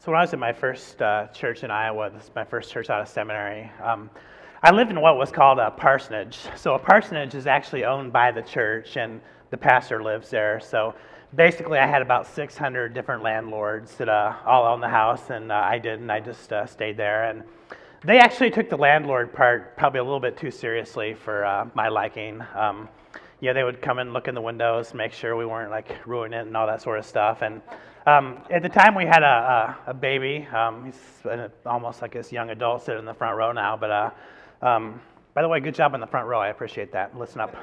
So when I was at my first church in Iowa, this is my first church out of seminary, I lived in what was called a parsonage. So a parsonage is actually owned by the church, and the pastor lives there. So basically I had about 600 different landlords that all owned the house, and I didn't. I just stayed there. And they actually took the landlord part probably a little bit too seriously for my liking. Yeah, they would come and look in the windows, make sure we weren't like ruining it and all that sort of stuff. And at the time we had a baby. He's almost like this young adult sitting in the front row now. But by the way, good job in the front row. I appreciate that. Listen up.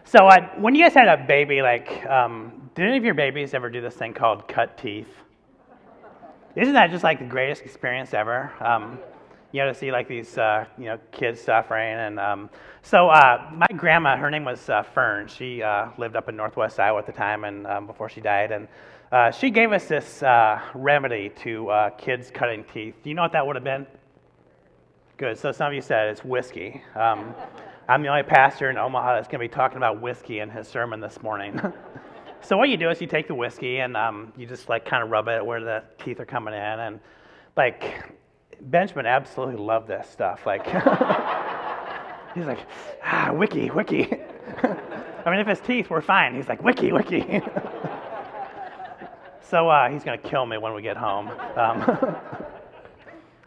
So when you guys had a baby, like, did any of your babies ever do this thing called cut teeth? Isn't that just like the greatest experience ever? To see like these, kids suffering. And so my grandma, her name was Fern. She lived up in Northwest Iowa at the time, and before she died. And she gave us this remedy to kids cutting teeth. Do you know what that would have been? Good. So some of you said it's whiskey. I'm the only pastor in Omaha that's going to be talking about whiskey in his sermon this morning. So what you do is you take the whiskey and you just like kind of rub it where the teeth are coming in, and like Benjamin absolutely loved this stuff. Like he's like, wiki. I mean, if his teeth were fine, he's like, wiki. So he's going to kill me when we get home.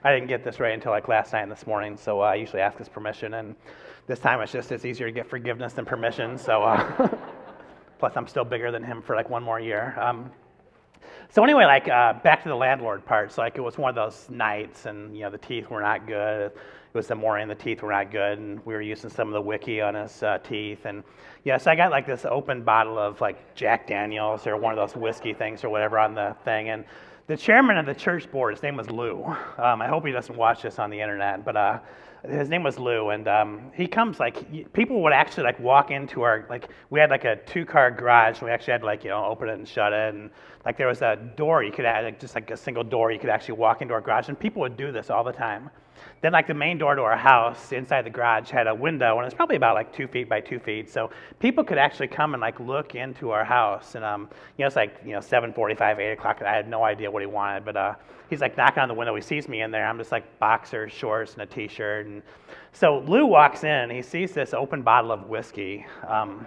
I didn't get this right until like last night and this morning, so I usually ask his permission, and this time it's easier to get forgiveness than permission, so plus I'm still bigger than him for like one more year. So anyway, like back to the landlord part. So like it was one of those nights, and the teeth were not good. It was the morning, the teeth were not good, and we were using some of the wiki on his teeth. And so I got like this open bottle of like Jack Daniels or one of those whiskey things or whatever on the thing. And the chairman of the church board, his name was Lou. I hope he doesn't watch this on the internet, but his name was Lou, and he comes like people would actually like walk into our we had like a 2-car garage, and we actually had to like open it and shut it, and like there was a door you could add, like, just like a single door you could actually walk into our garage, and people would do this all the time. Then like the main door to our house inside the garage had a window, and it's probably about like 2 feet by 2 feet, so people could actually come and like look into our house. And it's like 7:45, 8 o'clock, and I had no idea what he wanted, but he's like knocking on the window. He sees me in there. I'm just like boxers, shorts, and a t-shirt. And so Lou walks in, and he sees this open bottle of whiskey, and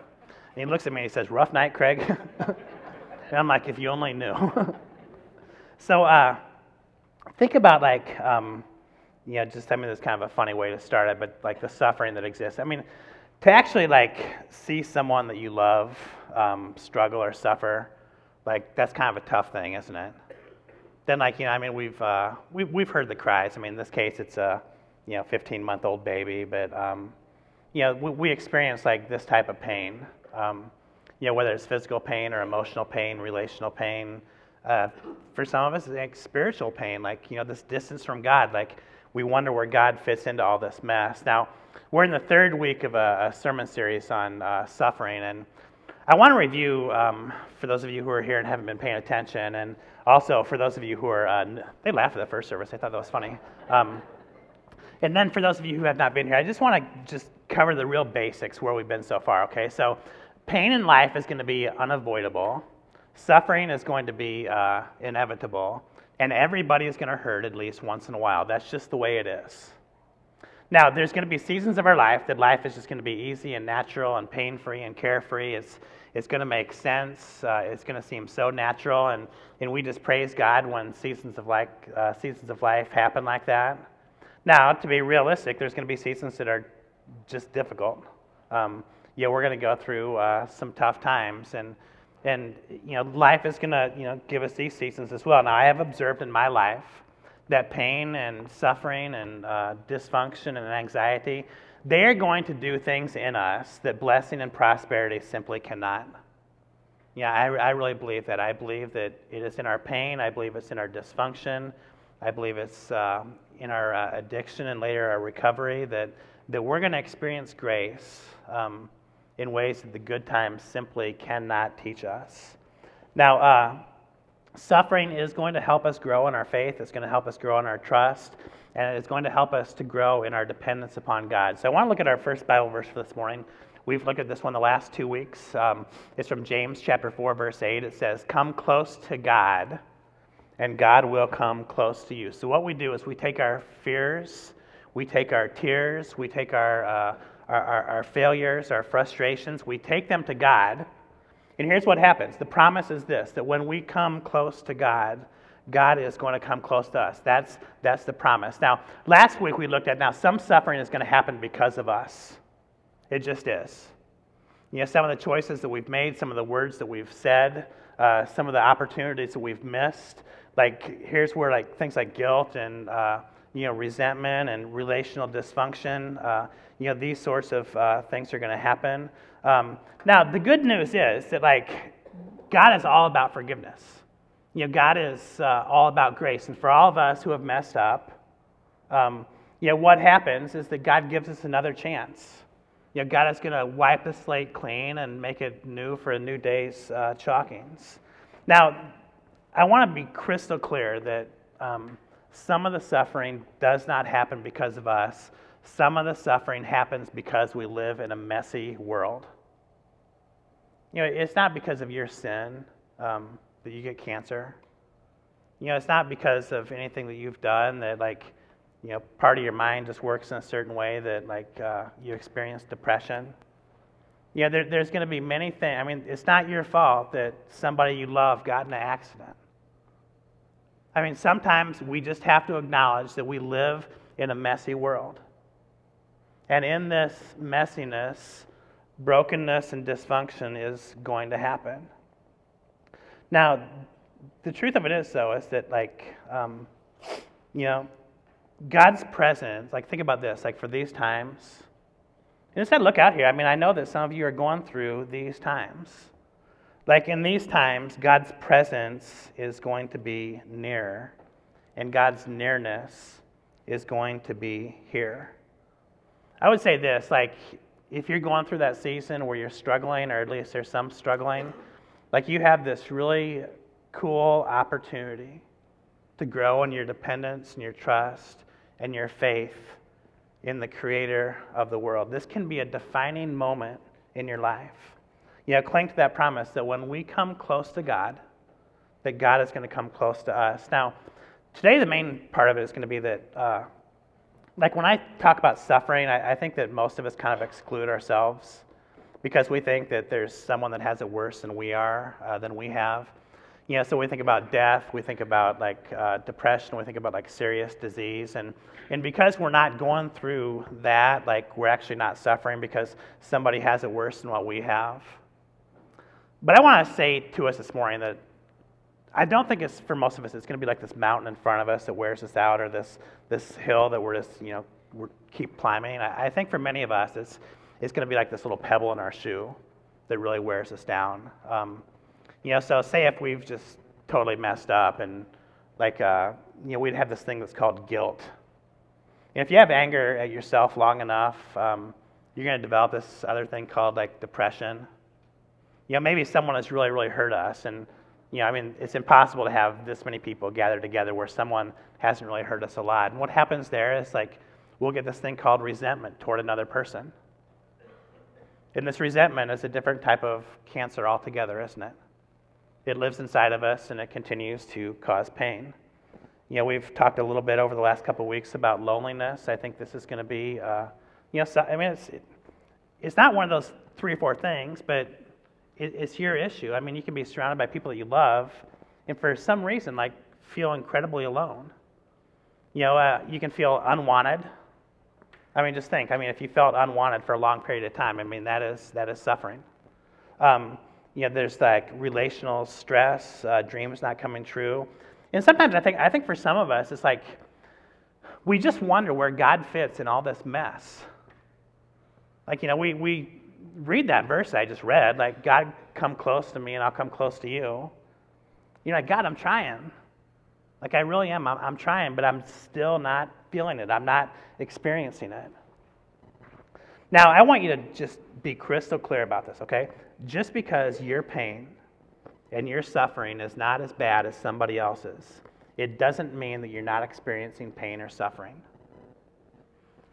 he looks at me and he says, "Rough night, Craig." And I'm like, "If you only knew." So think about like this is kind of a funny way to start it, but like the suffering that exists. I mean, to actually like see someone that you love struggle or suffer, like that's kind of a tough thing, isn't it? Then we've heard the cries. I mean, in this case, it's a 15-month-old baby, but we experience like this type of pain. Whether it's physical pain or emotional pain, relational pain. For some of us, it's like spiritual pain, like this distance from God, like. We wonder where God fits into all this mess. Now, we're in the 3rd week of a sermon series on suffering, and I want to review, for those of you who are here and haven't been paying attention, and also for those of you who are, they laughed at the first service, I thought that was funny. And then for those of you who have not been here, I just want to just cover the real basics where we've been so far, okay? So pain in life is going to be unavoidable. Suffering is going to be inevitable. And everybody is going to hurt at least once in a while. That's just the way it is. Now, there's going to be seasons of our life that life is just going to be easy and natural and pain-free and carefree. It's going to make sense. It's going to seem so natural, and we just praise God when seasons of life happen like that. Now, to be realistic, there's going to be seasons that are just difficult. We're going to go through some tough times, and life is going to, give us these seasons as well. Now, I have observed in my life that pain and suffering and dysfunction and anxiety, they are going to do things in us that blessing and prosperity simply cannot. I really believe that. I believe that it is in our pain. I believe it's in our dysfunction. I believe it's in our addiction and later our recovery that we're going to experience grace. In ways that the good times simply cannot teach us. Now, suffering is going to help us grow in our faith. It's going to help us grow in our trust. And it's going to help us to grow in our dependence upon God. So I want to look at our first Bible verse for this morning. We've looked at this one the last 2 weeks. It's from James chapter 4, verse 8. It says, "Come close to God, and God will come close to you. So what we do is we take our fears, we take our tears, we take our failures, our frustrations, we take them to God. And here's what happens. The promise is this, that when we come close to God, God is going to come close to us. That's the promise. Now, last week we looked at, now some suffering is going to happen because of us. It just is. Some of the choices that we've made, some of the words that we've said, some of the opportunities that we've missed. Like, here's where like things like guilt and resentment and relational dysfunction, these sorts of things are going to happen. Now, the good news is that like God is all about forgiveness. God is all about grace, and for all of us who have messed up, what happens is that God gives us another chance. God is going to wipe the slate clean and make it new for a new day's chalkings. Now, I want to be crystal clear that some of the suffering does not happen because of us. Some of the suffering happens because we live in a messy world. It's not because of your sin that you get cancer. It's not because of anything that you've done that part of your mind just works in a certain way that you experience depression. There's going to be many things. I mean, it's not your fault that somebody you love got in an accident. I mean, sometimes we just have to acknowledge that we live in a messy world. And in this messiness, brokenness and dysfunction is going to happen. Now, the truth of it is, though, is that God's presence, think about this, for these times, and just look out here. I mean, I know that some of you are going through these times. In these times, God's presence is going to be near, and God's nearness is going to be here. I would say this, if you're going through that season where you're struggling, or at least there's some struggling, you have this really cool opportunity to grow in your dependence and your trust and your faith in the Creator of the world. This can be a defining moment in your life. Cling to that promise that when we come close to God, that God is going to come close to us. Now, today the main part of it is going to be that, when I talk about suffering, I think that most of us kind of exclude ourselves because we think that there's someone that has it worse than we have. So we think about death, we think about depression, we think about serious disease, and because we're not going through that, we're actually not suffering because somebody has it worse than what we have. But I want to say to us this morning that I don't think it's, for most of us, it's going to be this mountain in front of us that wears us out, or this hill that we're just, we keep climbing. I think for many of us, it's going to be this little pebble in our shoe that really wears us down. So say if we've just totally messed up and we'd have this thing that's called guilt. And if you have anger at yourself long enough, you're going to develop this other thing called depression. Maybe someone has really, really hurt us, and it's impossible to have this many people gathered together where someone hasn't really hurt us a lot. And what happens there is we'll get this thing called resentment toward another person. And this resentment is a different type of cancer altogether, isn't it? It lives inside of us, and it continues to cause pain. We've talked a little bit over the last couple of weeks about loneliness. I think this is going to be, it's not one of those 3 or 4 things, but it's your issue. You can be surrounded by people that you love, and for some reason, feel incredibly alone. You can feel unwanted. Just think. If you felt unwanted for a long period of time, that is suffering. There's relational stress, dreams not coming true, and sometimes I think for some of us, it's we just wonder where God fits in all this mess. We read that verse I just read, God, come close to me and I'll come close to you. God, I'm trying. I really am. I'm trying, but I'm still not feeling it. I'm not experiencing it. Now, I want you to just be crystal clear about this, okay? Just because your pain and your suffering is not as bad as somebody else's, it doesn't mean that you're not experiencing pain or suffering.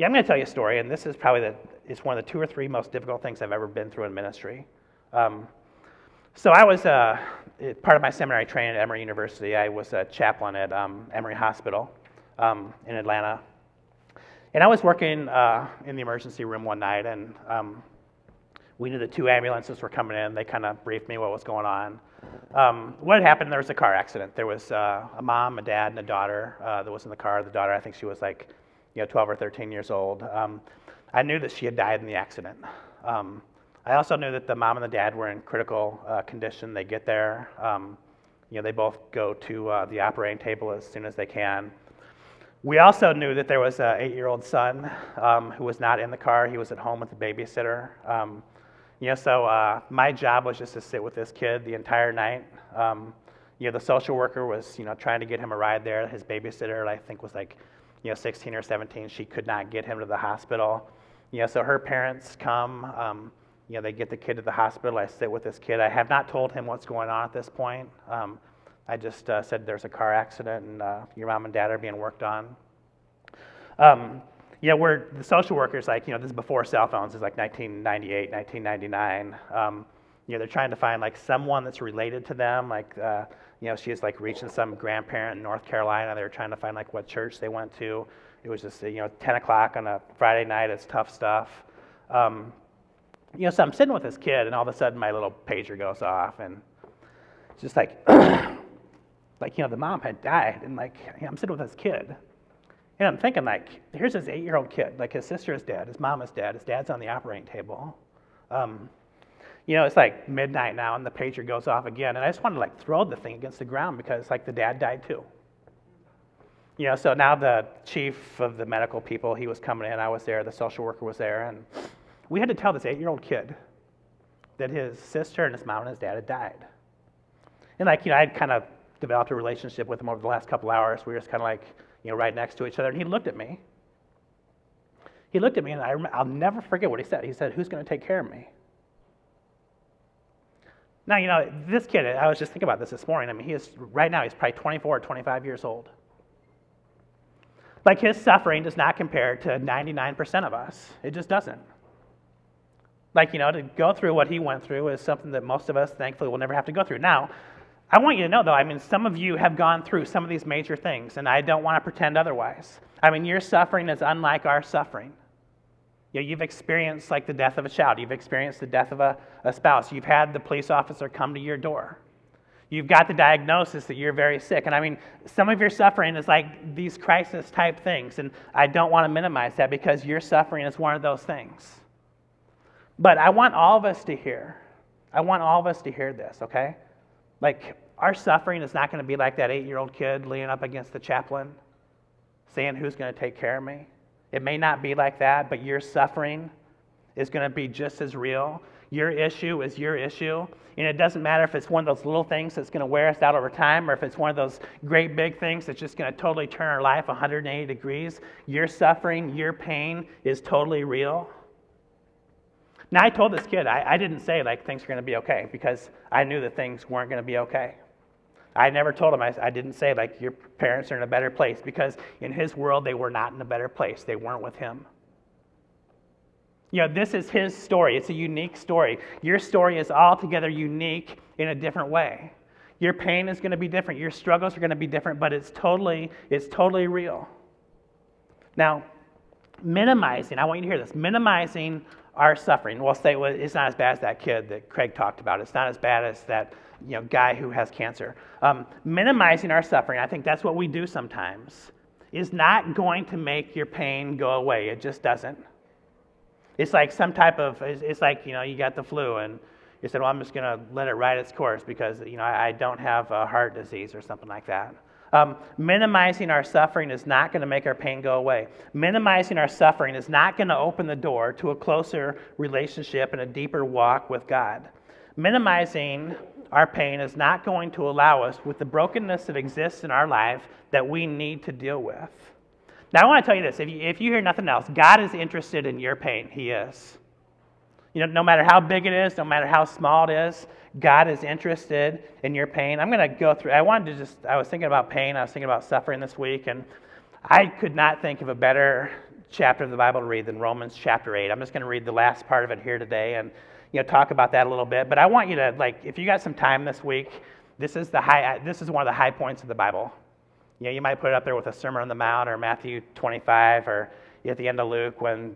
I'm going to tell you a story, and this is probably it's one of the 2 or 3 most difficult things I've ever been through in ministry. So I was part of my seminary training at Emory University. I was a chaplain at Emory Hospital in Atlanta. And I was working in the emergency room one night, and we knew that 2 ambulances were coming in. They kind of briefed me what was going on. What had happened, there was a car accident. There was a mom, a dad, and a daughter that was in the car. The daughter, I think she was like 12 or 13 years old. I knew that she had died in the accident. I also knew that the mom and the dad were in critical condition. They get there. They both go to the operating table as soon as they can. We also knew that there was an 8-year-old son who was not in the car. He was at home with the babysitter. So my job was just to sit with this kid the entire night. The social worker was, trying to get him a ride there. His babysitter, I think, was like, 16 or 17. She could not get him to the hospital. So her parents come. They get the kid to the hospital. I sit with this kid. I have not told him what's going on at this point. I just said there's a car accident and your mom and dad are being worked on. We're the social workers, like, this is before cell phones. It's like 1998, 1999. They're trying to find like someone that's related to them. Like, she's like reaching some grandparent in North Carolina. They were trying to find like what church they went to. It was just 10 o'clock on a Friday night. It's tough stuff. So I'm sitting with this kid, and all of a sudden my little pager goes off, and it's just like, the mom had died, and like, I'm sitting with this kid, and I'm thinking like, here's this 8-year-old kid, like his sister is dead, his mom is dead, his dad's on the operating table. It's like midnight now, and the pager goes off again, and I just wanted to like throw the thing against the ground because like the dad died too. So now the chief of the medical people, he was coming in, I was there, the social worker was there, and we had to tell this 8-year-old kid that his sister and his mom and his dad had died. And I'd kind of developed a relationship with him over the last couple hours. We were just kind of like, right next to each other. And he looked at me. And I'll never forget what he said. He said, "Who's going to take care of me?" Now, this kid, I was just thinking about this morning. I mean, right now, he's probably 24 or 25 years old. Like, his suffering does not compare to 99% of us. It just doesn't. Like, to go through what he went through is something that most of us, thankfully, will never have to go through. Now, I want you to know, though, I mean, some of you have gone through some of these major things, and I don't want to pretend otherwise. I mean, your suffering is unlike our suffering. You've experienced, like, the death of a child. You've experienced the death of a spouse. You've had the police officer come to your door. You've got the diagnosis that you're very sick. And, I mean, some of your suffering is like these crisis-type things, and I don't want to minimize that because your suffering is one of those things. But I want all of us to hear. I want all of us to hear this, okay? Like, our suffering is not going to be like that 8-year-old kid leaning up against the chaplain saying, "Who's going to take care of me?" It may not be like that, but your suffering is going to be just as real. Your issue is your issue. And it doesn't matter if it's one of those little things that's going to wear us out over time or if it's one of those great big things that's just going to totally turn our life 180 degrees. Your suffering, your pain is totally real. Now, I told this kid, I didn't say, like, things are going to be okay, because I knew that things weren't going to be okay. I never told him, I didn't say, like, your parents are in a better place, because in his world, they were not in a better place. They weren't with him. This is his story. It's a unique story. Your story is altogether unique in a different way. Your pain is going to be different. Your struggles are going to be different, but it's totally real. Now, minimizing, I want you to hear this, minimizing our suffering. We'll say, well, it's not as bad as that kid that Craig talked about. It's not as bad as that guy who has cancer. Minimizing our suffering, I think that's what we do sometimes, is not going to make your pain go away. It just doesn't. It's like some type of, it's like, you got the flu and you said, well, I'm just going to let it ride its course because, I don't have a heart disease or something like that. Minimizing our suffering is not going to make our pain go away. Minimizing our suffering is not going to open the door to a closer relationship and a deeper walk with God. Minimizing our pain is not going to allow us with the brokenness that exists in our life that we need to deal with. Now, I want to tell you this. If you hear nothing else, God is interested in your pain. He is. No matter how big it is, no matter how small it is, God is interested in your pain. I'm going to go through, I was thinking about pain, I was thinking about suffering this week, and I could not think of a better chapter of the Bible to read than Romans chapter 8. I'm just going to read the last part of it here today, and talk about that a little bit. But I want you to, if you got some time this week, this is one of the high points of the Bible. You might put it up there with a Sermon on the Mount or Matthew 25, or at the end of Luke when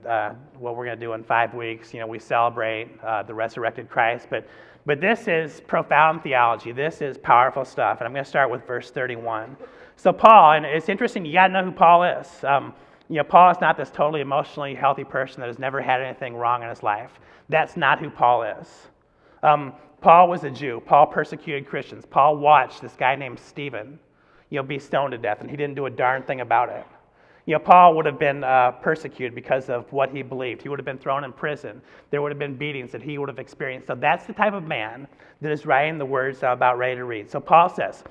what we're going to do in 5 weeks, we celebrate the resurrected Christ. But this is profound theology. This is powerful stuff. And I'm going to start with verse 31. So Paul, and it's interesting, you got to know who Paul is. Paul is not this totally emotionally healthy person that has never had anything wrong in his life. That's not who Paul is. Paul was a Jew. Paul persecuted Christians. Paul watched this guy named Stephen, be stoned to death, and he didn't do a darn thing about it. Paul would have been persecuted because of what he believed. He would have been thrown in prison. There would have been beatings that he would have experienced. So that's the type of man that is writing the words I'm about ready to read. So Paul says,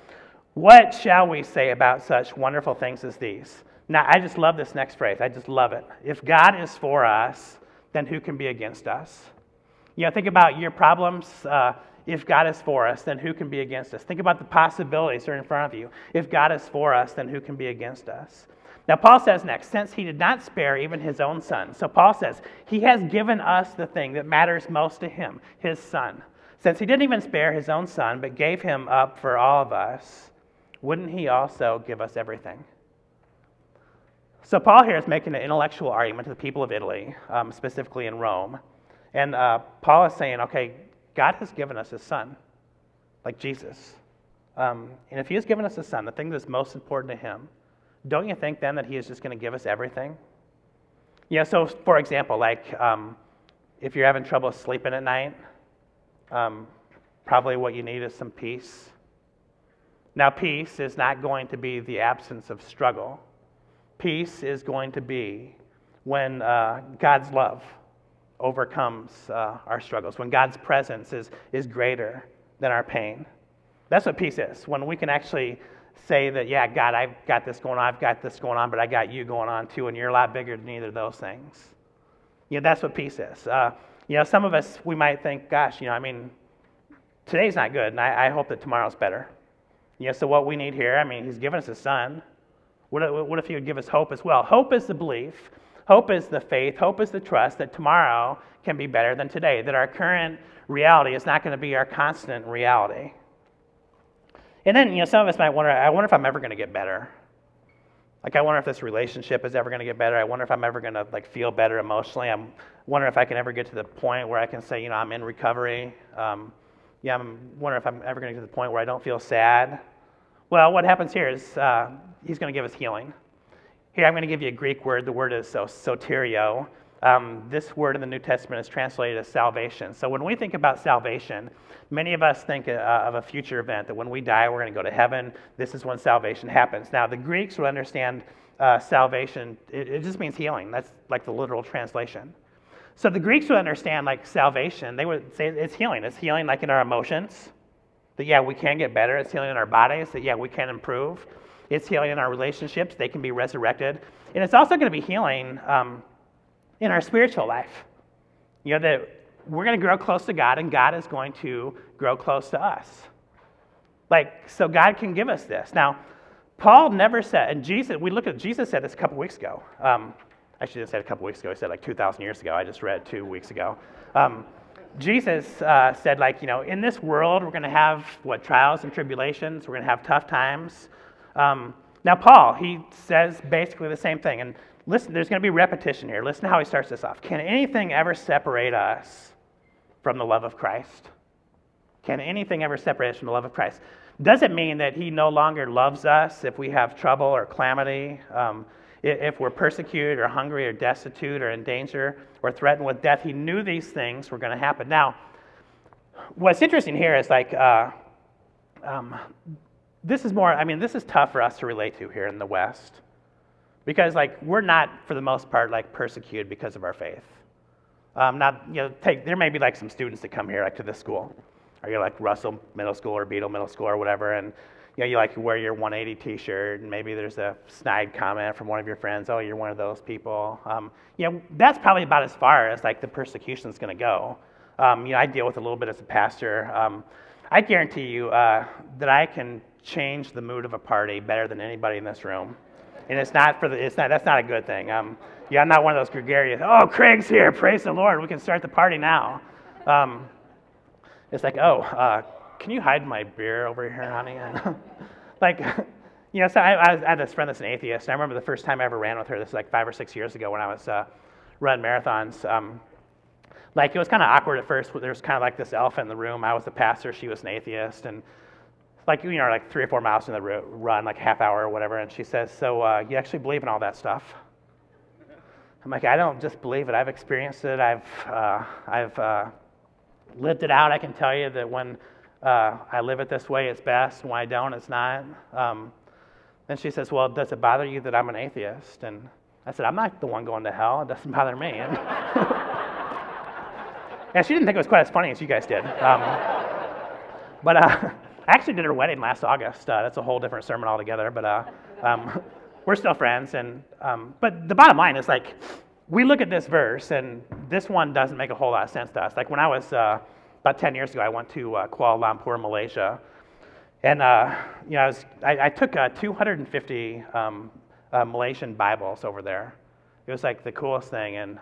"What shall we say about such wonderful things as these?" Now, I just love this next phrase. I just love it. If God is for us, then who can be against us? Think about your problems. If God is for us, then who can be against us? Think about the possibilities that are in front of you. If God is for us, then who can be against us? Now, Paul says next, since he did not spare even his own son. So Paul says, he has given us the thing that matters most to him, his son. Since he didn't even spare his own son, but gave him up for all of us, wouldn't he also give us everything? So Paul here is making an intellectual argument to the people of Italy, specifically in Rome. And Paul is saying, okay, God has given us his son, like Jesus. And if he has given us his son, the thing that's most important to him, don't you think then that he is just going to give us everything? So for example, if you're having trouble sleeping at night, probably what you need is some peace. Now, peace is not going to be the absence of struggle. Peace is going to be when God's love overcomes our struggles, when God's presence is greater than our pain. That's what peace is, when we can actually say that, yeah, God, I've got this going on, but I got you going on too, and you're a lot bigger than either of those things. That's what peace is. Some of us, we might think, gosh, today's not good, and I hope that tomorrow's better. So what we need here, he's given us his son. What if he would give us hope as well? Hope is the belief. Hope is the faith. Hope is the trust that tomorrow can be better than today, that our current reality is not going to be our constant reality. And then, some of us might wonder, I wonder if I'm ever going to get better. I wonder if this relationship is ever going to get better. I wonder if I'm ever going to feel better emotionally. I'm wondering if I can ever get to the point where I can say, I'm in recovery. I'm wondering if I'm ever going to get to the point where I don't feel sad. Well, what happens here is he's going to give us healing. Here, I'm going to give you a Greek word. The word is soterio. This word in the New Testament is translated as salvation. So when we think about salvation, many of us think of a future event, that when we die, we're going to go to heaven. This is when salvation happens. Now, the Greeks would understand salvation. It just means healing. That's the literal translation. So the Greeks would understand salvation. They would say it's healing. It's healing in our emotions, that, we can get better. It's healing in our bodies, that, we can improve. It's healing in our relationships. They can be resurrected. And it's also going to be healing in our spiritual life. That we're going to grow close to God, and God is going to grow close to us. So God can give us this. Now, Paul never said, and Jesus said this a couple weeks ago. Actually, didn't say it a couple weeks ago. He said 2,000 years ago. I just read 2 weeks ago. Jesus said, in this world, we're going to have, trials and tribulations. We're going to have tough times. Now, Paul, he says basically the same thing. And listen, there's going to be repetition here. Listen to how he starts this off. Can anything ever separate us from the love of Christ? Can anything ever separate us from the love of Christ? Does it mean that he no longer loves us if we have trouble or calamity, if we're persecuted or hungry or destitute or in danger or threatened with death? He knew these things were going to happen. Now, what's interesting here is this is more, this is tough for us to relate to here in the West. Because we're not, for the most part, persecuted because of our faith. There may be some students that come here to this school, or you're Russell Middle School or Beetle Middle School or whatever, and you wear your 180 T-shirt, and maybe there's a snide comment from one of your friends. Oh, you're one of those people. That's probably about as far as the persecution is going to go. I deal with a little bit as a pastor. I guarantee you that I can change the mood of a party better than anybody in this room. And that's not a good thing. I'm not one of those gregarious, oh, Craig's here, praise the Lord, we can start the party now. Um, it's like, oh, can you hide my beer over here, honey? And like, so I had this friend that's an atheist, and I remember the first time I ever ran with her, this was like 5 or 6 years ago when I was running marathons. Like, it was kind of awkward at first. There was kind of like this elephant in the room. I was the pastor, she was an atheist, and like, like 3 or 4 miles in the run, like half hour or whatever, and she says, so you actually believe in all that stuff? I'm like, I don't just believe it. I've experienced it. I've lived it out. I can tell you that when I live it this way, it's best. When I don't, it's not. Then she says, well, does it bother you that I'm an atheist? And I said, I'm not the one going to hell. It doesn't bother me. And, and she didn't think it was quite as funny as you guys did. But I actually did her wedding last August. That's a whole different sermon altogether. But we're still friends. And but the bottom line is, like, we look at this verse, and this one doesn't make a whole lot of sense to us. Like, when I was about 10 years ago, I went to Kuala Lumpur, Malaysia. And I took 250 Malaysian Bibles over there. It was like the coolest thing. And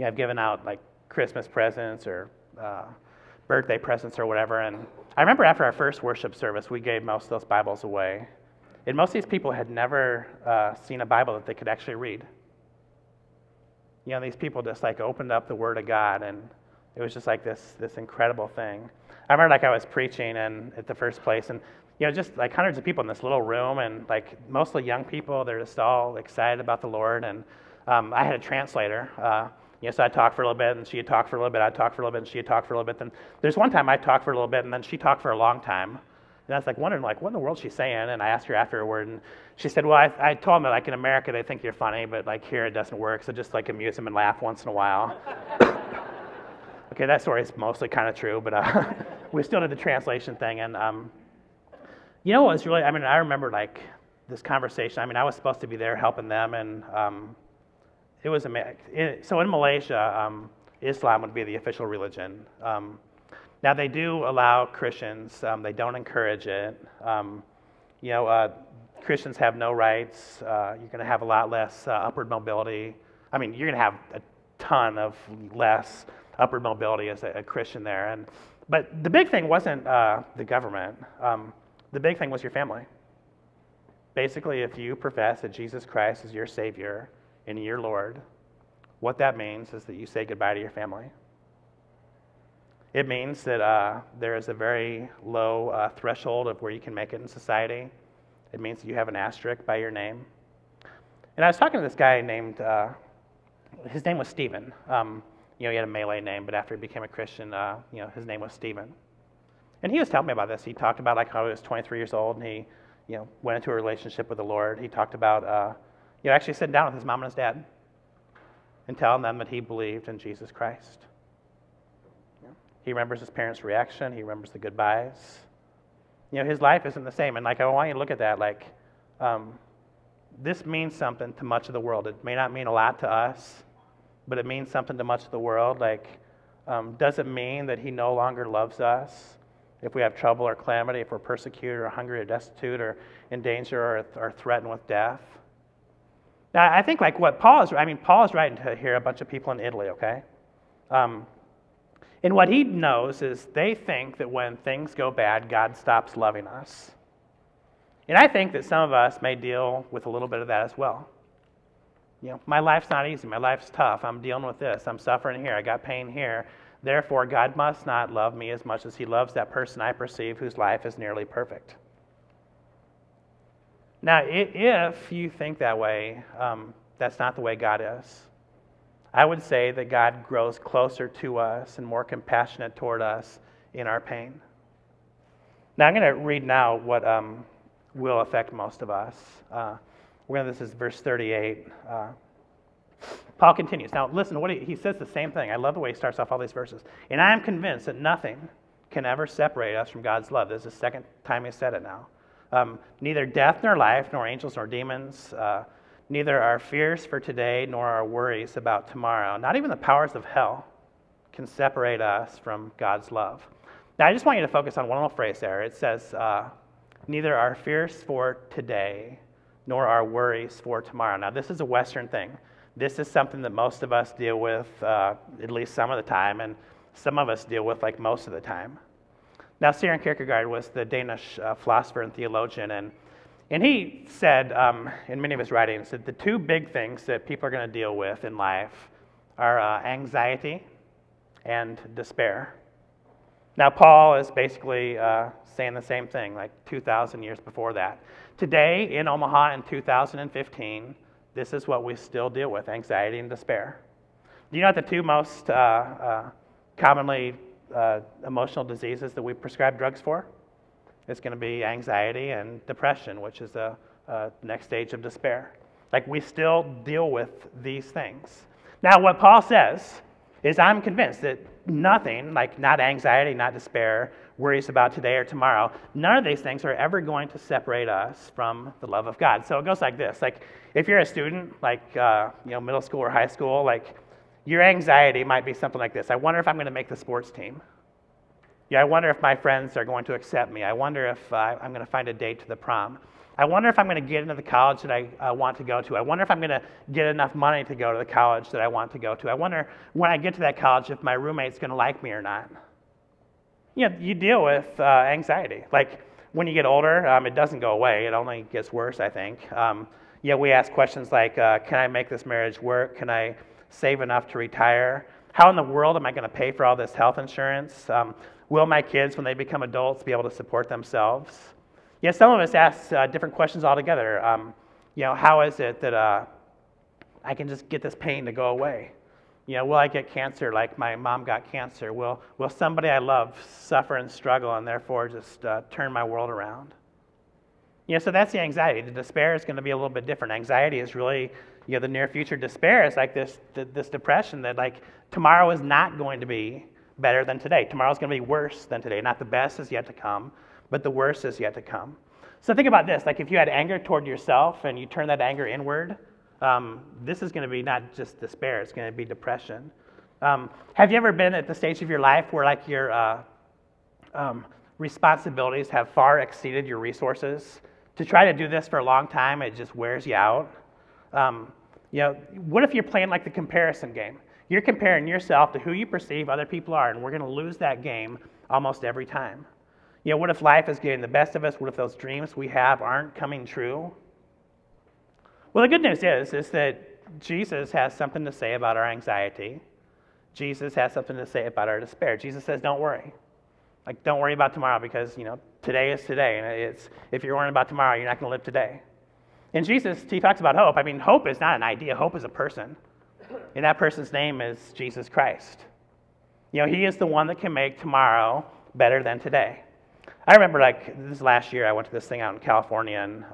I've given out like Christmas presents or birthday presents or whatever. And I remember after our first worship service, we gave most of those Bibles away. And most of these people had never seen a Bible that they could actually read. These people just like opened up the Word of God, and it was just like this incredible thing. I remember, like, I was preaching and at the first place, and just like hundreds of people in this little room, and like mostly young people. They're just all excited about the Lord. And I had a translator. So I'd talk for a little bit, and she'd talk for a little bit. I'd talk for a little bit, and she'd talk for a little bit. Then there's one time I talked for a little bit, and then she talked for a long time. And I was like wondering, like, what in the world is she saying? And I asked her afterward, and she said, well, I told them that, like, in America they think you're funny, but like here it doesn't work, so just like amuse them and laugh once in a while. Okay, that story is mostly kind of true, but we still did the translation thing. And what was really, I remember like this conversation. I was supposed to be there helping them, and it was amazing. So in Malaysia, Islam would be the official religion. Now, they do allow Christians. They don't encourage it. Christians have no rights. You're going to have a lot less upward mobility. You're going to have a ton of less upward mobility as a Christian there. But the big thing wasn't the government. The big thing was your family. Basically, if you profess that Jesus Christ is your Savior and your Lord, what that means is that you say goodbye to your family. It means that there is a very low threshold of where you can make it in society. It means that you have an asterisk by your name. And I was talking to this guy named, his name was Stephen. He had a Malay name, but after he became a Christian, his name was Stephen. And he was telling me about this. He talked about like how he was 23 years old, and he, went into a relationship with the Lord. He talked about, actually sitting down with his mom and his dad and telling them that he believed in Jesus Christ. He remembers his parents' reaction. He remembers the goodbyes. His life isn't the same. And like, I want you to look at that. Like, this means something to much of the world. It may not mean a lot to us, but it means something to much of the world. Like, does it mean that he no longer loves us if we have trouble or calamity, if we're persecuted or hungry or destitute or in danger or threatened with death? Now, I think like what Paul is writing to here a bunch of people in Italy, okay? And what he knows is they think that when things go bad, God stops loving us. And I think that some of us may deal with a little bit of that as well. My life's not easy. My life's tough. I'm dealing with this. I'm suffering here. I got pain here. Therefore, God must not love me as much as he loves that person I perceive whose life is nearly perfect. Now, if you think that way, that's not the way God is. I would say that God grows closer to us and more compassionate toward us in our pain. Now, I'm going to read now what will affect most of us. This is verse 38. Paul continues. Now, listen, he says the same thing. I love the way he starts off all these verses. And I am convinced that nothing can ever separate us from God's love. This is the second time he said it now. Neither death nor life, nor angels nor demons, neither our fears for today nor our worries about tomorrow, not even the powers of hell, can separate us from God's love. Now, I just want you to focus on one little phrase there. It says, neither our fears for today nor our worries for tomorrow. Now, this is a Western thing. this is something that most of us deal with at least some of the time, and some of us deal with like most of the time. Now, Søren Kierkegaard was the Danish philosopher and theologian, and he said in many of his writings that the two big things that people are going to deal with in life are anxiety and despair. Now, Paul is basically saying the same thing, like 2,000 years before that. Today, in Omaha in 2015, this is what we still deal with, anxiety and despair. Do you know what the two most commonly emotional diseases that we prescribe drugs for? It's going to be anxiety and depression, which is the next stage of despair. Like, we still deal with these things. Now, what Paul says is, I'm convinced that nothing, like not anxiety, not despair, worries about today or tomorrow, none of these things are ever going to separate us from the love of God. So it goes like this. Like, if you're a student, like middle school or high school, like your anxiety might be something like this. I wonder if I'm going to make the sports team. Yeah, I wonder if my friends are going to accept me. I wonder if I'm going to find a date to the prom. I wonder if I'm going to get into the college that I want to go to. I wonder if I'm going to get enough money to go to the college that I want to go to. I wonder when I get to that college if my roommate's going to like me or not. You deal with anxiety. Like, when you get older, it doesn't go away. It only gets worse, I think. We ask questions like, can I make this marriage work? Can I save enough to retire? How in the world am I going to pay for all this health insurance? Will my kids, when they become adults, be able to support themselves? Some of us ask different questions altogether. How is it that I can just get this pain to go away? Will I get cancer like my mom got cancer? Will somebody I love suffer and struggle and therefore just turn my world around? So that's the anxiety. The despair is going to be a little bit different. Anxiety is really, the near future. Despair is like this depression that, like, tomorrow is not going to be better than today. Tomorrow is going to be worse than today. Not the best is yet to come, but the worst is yet to come. So think about this. Like, if you had anger toward yourself and you turn that anger inward, this is going to be not just despair, it's going to be depression. Have you ever been at the stage of your life where, like, your responsibilities have far exceeded your resources? To try to do this for a long time, it just wears you out. What if you're playing like the comparison game? You're comparing yourself to who you perceive other people are, and we're going to lose that game almost every time. What if life is getting the best of us? What if those dreams we have aren't coming true? Well, the good news is that Jesus has something to say about our anxiety. Jesus has something to say about our despair. Jesus says, don't worry. Like, don't worry about tomorrow, because, today is today. And if you're worrying about tomorrow, you're not going to live today. And Jesus, he talks about hope. I mean, hope is not an idea. Hope is a person. And that person's name is Jesus Christ. He is the one that can make tomorrow better than today. I remember, like, this last year, I went to this thing out in California, and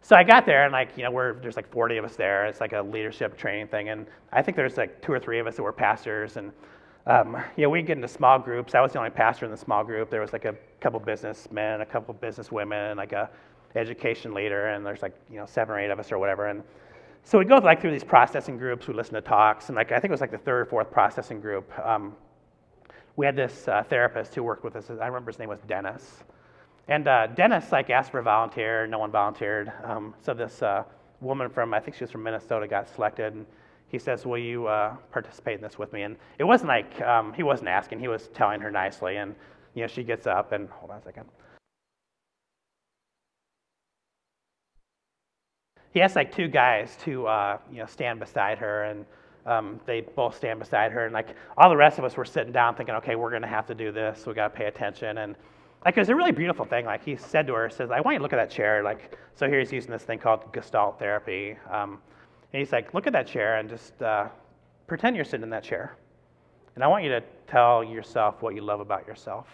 so I got there, and, like, there's like 40 of us there. It's like a leadership training thing, and I think there's like 2 or 3 of us that were pastors, and we get into small groups. I was the only pastor in the small group. There was like a couple businessmen, a couple businesswomen, and like a education leader, and there's like 7 or 8 of us or whatever. And so we go like through these processing groups. We listen to talks, and like I think it was like the 3rd or 4th processing group. We had this therapist who worked with us. I remember his name was Dennis. And Dennis like asked for a volunteer. No one volunteered. So this woman from, I think she was from Minnesota, got selected. And he says, will you participate in this with me? And it wasn't like, he wasn't asking. He was telling her nicely. And she gets up and, hold on a second. He asked like 2 guys to stand beside her, and they both stand beside her, and like all the rest of us were sitting down thinking, okay, we're going to have to do this, so we got to pay attention. And like, it was a really beautiful thing. Like, he said to her, says, I want you to look at that chair. Like, so here he's using this thing called Gestalt therapy. And he's like, look at that chair and just pretend you're sitting in that chair. And I want you to tell yourself what you love about yourself.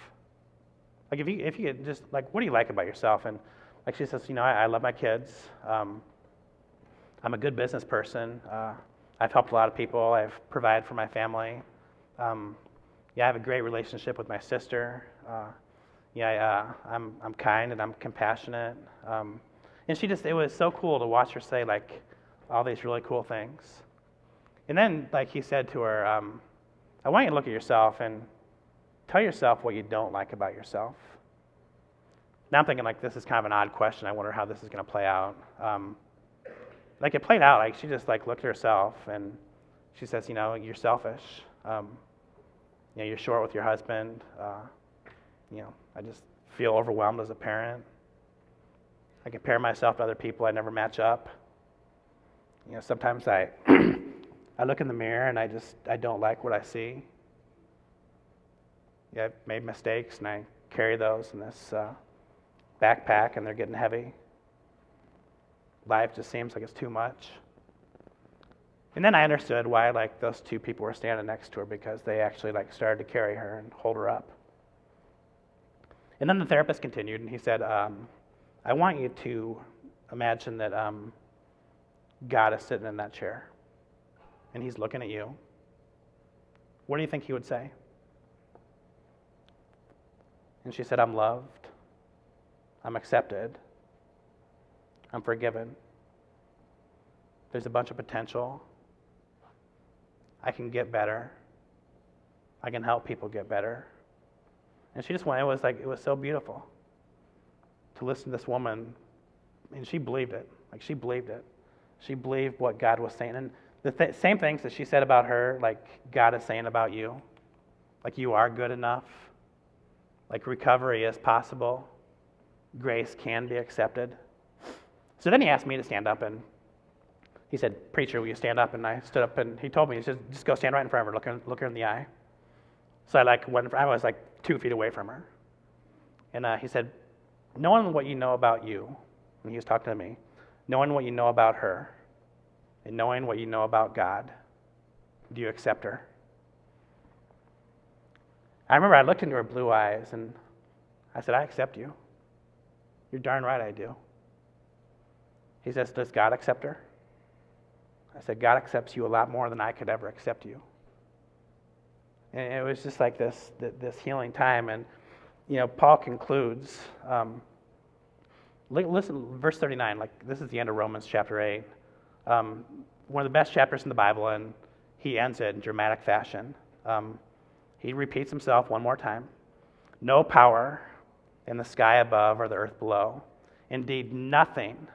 Like, if you could just, like, what do you like about yourself? And like she says, I love my kids. I'm a good business person. I've helped a lot of people. I've provided for my family. I have a great relationship with my sister. I'm kind and I'm compassionate. And it was so cool to watch her say like all these really cool things. And then like he said to her, I want you to look at yourself and tell yourself what you don't like about yourself. Now I'm thinking like this is kind of an odd question. I wonder how this is going to play out. like it played out. Like she just like looked at herself and she says, you're selfish. You're short with your husband. I just feel overwhelmed as a parent. I compare myself to other people. I never match up. Sometimes I I look in the mirror and I don't like what I see. Yeah, I've made mistakes and I carry those in this backpack and they're getting heavy. Life just seems like it's too much. And then I understood why like those two people were standing next to her, because they actually like started to carry her and hold her up. And then the therapist continued and he said, I want you to imagine that God is sitting in that chair and he's looking at you. What do you think he would say? And she said, I'm loved. I'm accepted. I'm forgiven. There's a bunch of potential. I can get better. I can help people get better. And she just went, it was so beautiful to listen to this woman. And she believed it. Like she believed it. She believed what God was saying. And the same things that she said about her, like God is saying about you. Like you are good enough. Like recovery is possible. Grace can be accepted. So then he asked me to stand up, and he said, preacher, will you stand up? And I stood up, and he told me, he said, just go stand right in front of her, look her in the eye. So I was like 2 feet away from her. And he said, knowing what you know about you, and he was talking to me, knowing what you know about her, and knowing what you know about God, do you accept her? I remember I looked into her blue eyes, and I said, I accept you. You're darn right I do. He says, does God accept her? I said, God accepts you a lot more than I could ever accept you. And it was just like this healing time. And, Paul concludes. Listen, verse 39, like this is the end of Romans chapter 8. One of the best chapters in the Bible, and he ends it in dramatic fashion. He repeats himself one more time. No power in the sky above or the earth below. Indeed, nothing.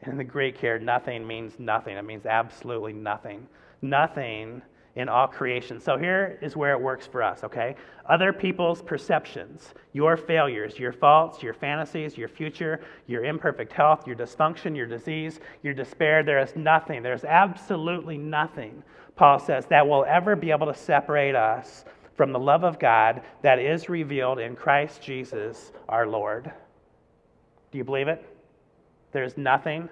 In the Greek here, nothing means nothing. It means absolutely nothing. Nothing in all creation. So here is where it works for us, okay? Other people's perceptions, your failures, your faults, your fantasies, your future, your imperfect health, your dysfunction, your disease, your despair, there is nothing. There's absolutely nothing, Paul says, that will ever be able to separate us from the love of God that is revealed in Christ Jesus our Lord. Do you believe it? There's nothing,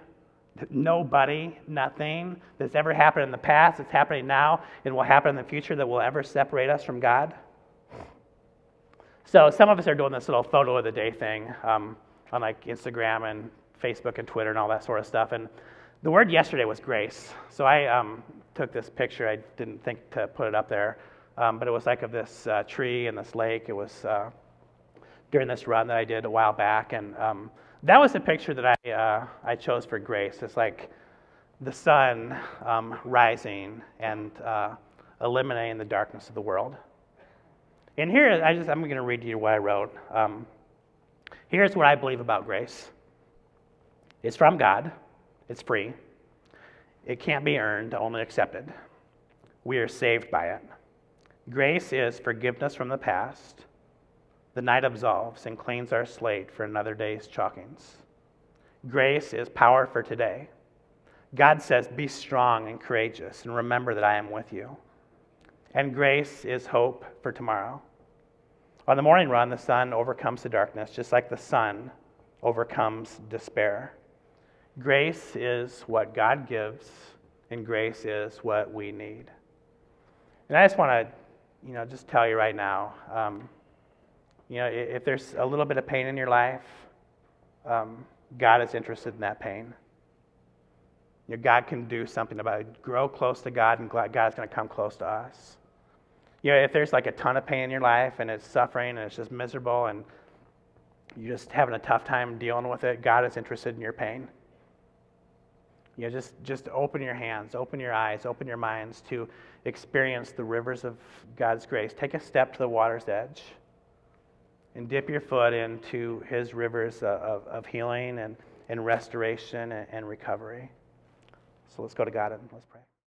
nobody, nothing that's ever happened in the past, it's happening now, and will happen in the future that will ever separate us from God. So some of us are doing this little photo of the day thing on like Instagram and Facebook and Twitter and all that sort of stuff. And the word yesterday was grace. So I took this picture. I didn't think to put it up there, but it was like of this tree and this lake. It was during this run that I did a while back, and that was the picture that I chose for grace. It's like the sun rising and eliminating the darkness of the world. And here, I'm going to read you what I wrote. Here's what I believe about grace. It's from God. It's free. It can't be earned, only accepted. We are saved by it. Grace is forgiveness from the past. The night absolves and cleans our slate for another day's chalkings. Grace is power for today. God says, be strong and courageous and remember that I am with you. And grace is hope for tomorrow. On the morning run, the sun overcomes the darkness, just like the sun overcomes despair. Grace is what God gives, and grace is what we need. And I just want to, just tell you right now, if there's a little bit of pain in your life, God is interested in that pain. God can do something about it. Grow close to God, and God's going to come close to us. If there's like a ton of pain in your life, and it's suffering, and it's just miserable, and you're just having a tough time dealing with it, God is interested in your pain. Just open your hands, open your eyes, open your minds to experience the rivers of God's grace. Take a step to the water's edge and dip your foot into his rivers of healing and restoration and recovery. So let's go to God and let's pray.